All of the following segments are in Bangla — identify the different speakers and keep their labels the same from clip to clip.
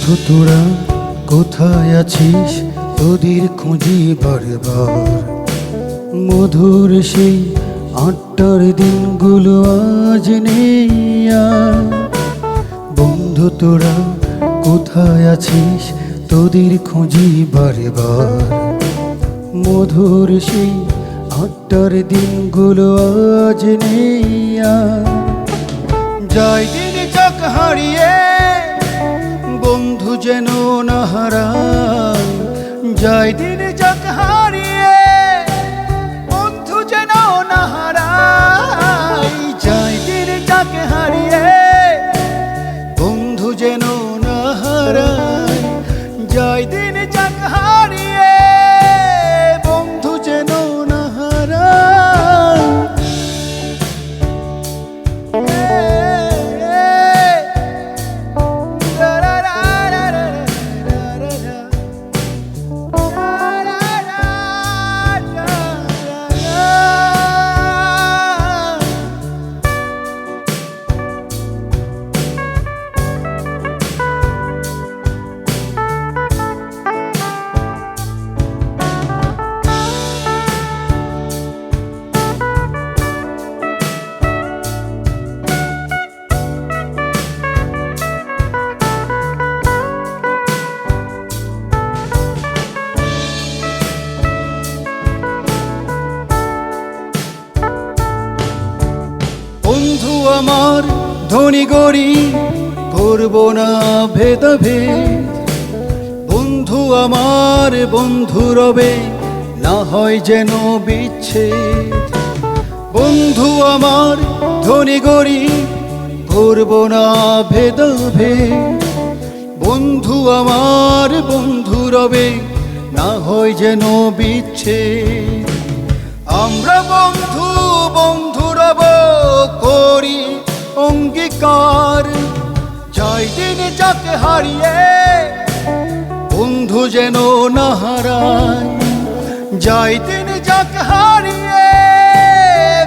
Speaker 1: বন্ধু তোরা কোথায় আছিস, তোদের খুঁজি বারবার। মধুর সেই আটটার দিনগুলো আজ নেই আর। বন্ধু তোরা কোথায় আছিস, তোদের খুঁজি বারবার। মধুর সেই আটটার দিনগুলো আজ নেই আর। যাই দিন যাক হারিয়ে বন্ধু যেন না হারায়। যাই দিন যাক হারিয়ে বন্ধু যেন না হারায়। যাই দিন যাক হারিয়ে বন্ধু যেন না হারায়। যাই দিন যাক হারিয়ে বন্ধু যেন না হারায়। বন্ধু আমার ধনী গরিব করব না ভেদাভেদ। বন্ধু আমার বন্ধু রবে, না হয় যেন বিচ্ছেদ। বন্ধু আমার ধনী গরিব করব না ভেদাভেদ। বন্ধু আমার বন্ধু রবে, না হয় যেন বিচ্ছেদ। আমরা বন্ধু বন্ধু রব করি অঙ্গীকার। যাই দিন যাকে হারিয়ে বন্ধু যেন না হারায়। যাই দিন যাকে হারিয়ে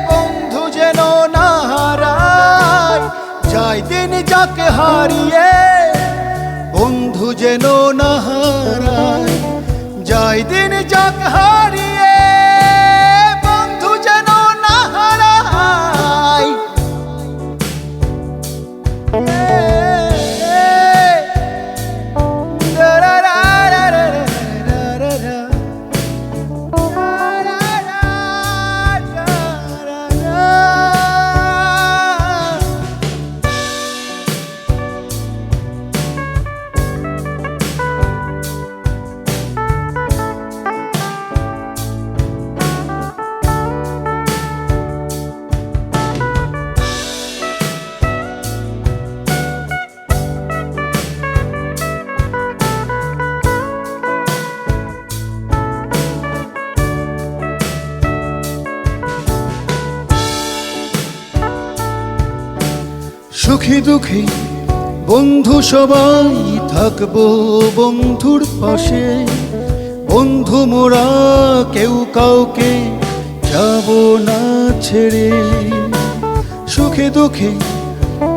Speaker 1: বন্ধু যেন না হারায়। যাই দিন যাকে হারিয়ে বন্ধু যেন না হারায়। যাই দিন যাকে হারিয়ে সুখী দুঃখী বন্ধু সবাই থাকবো বন্ধুর পাশে। বন্ধু মোরা কেউ কাউকে যাব না ছেড়ে। সুখী দুঃখী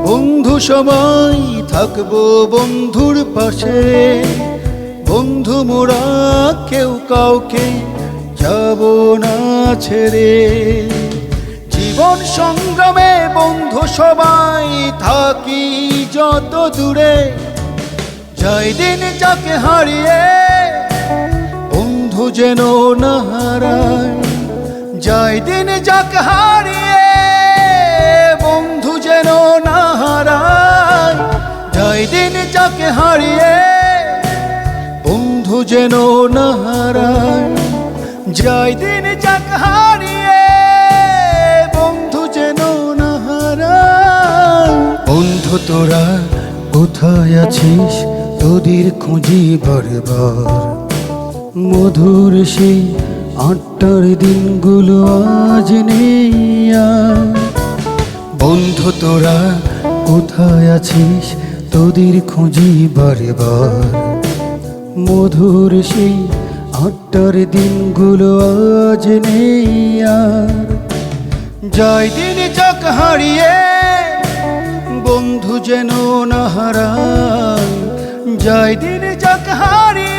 Speaker 1: বন্ধু সবাই থাকবো বন্ধুর পাশে। বন্ধু মোরা কেউ কাউকে যাব না ছেড়ে। জীবন সংগ্রামে বন্ধু সবাই থাকি যত দূরে। যাই দিন যাকে হারিয়ে বন্ধু যেন না হারায়। যাই দিন যাকে হারিয়ে বন্ধু যেন না হারায়। যাই দিন যাকে হারিয়ে বন্ধু যেন না হারায়। যাই দিন যাকে হারিয়ে বন্ধু যেন না হারায়। বন্ধু তোরা কোথায় আছিস, তোদের খুঁজি বারবার। মধুর সেই আটটার দিনগুলো আজ নেই আর। বন্ধু তোরা কোথায় আছিস, তোদের খুঁজি বারবার। মধুর সেই আটটার দিনগুলো আজ নেই আর। যাই দিন যাক হারিয়ে বন্ধু যেন না হারায়। জয় দিন যাক হারিয়ে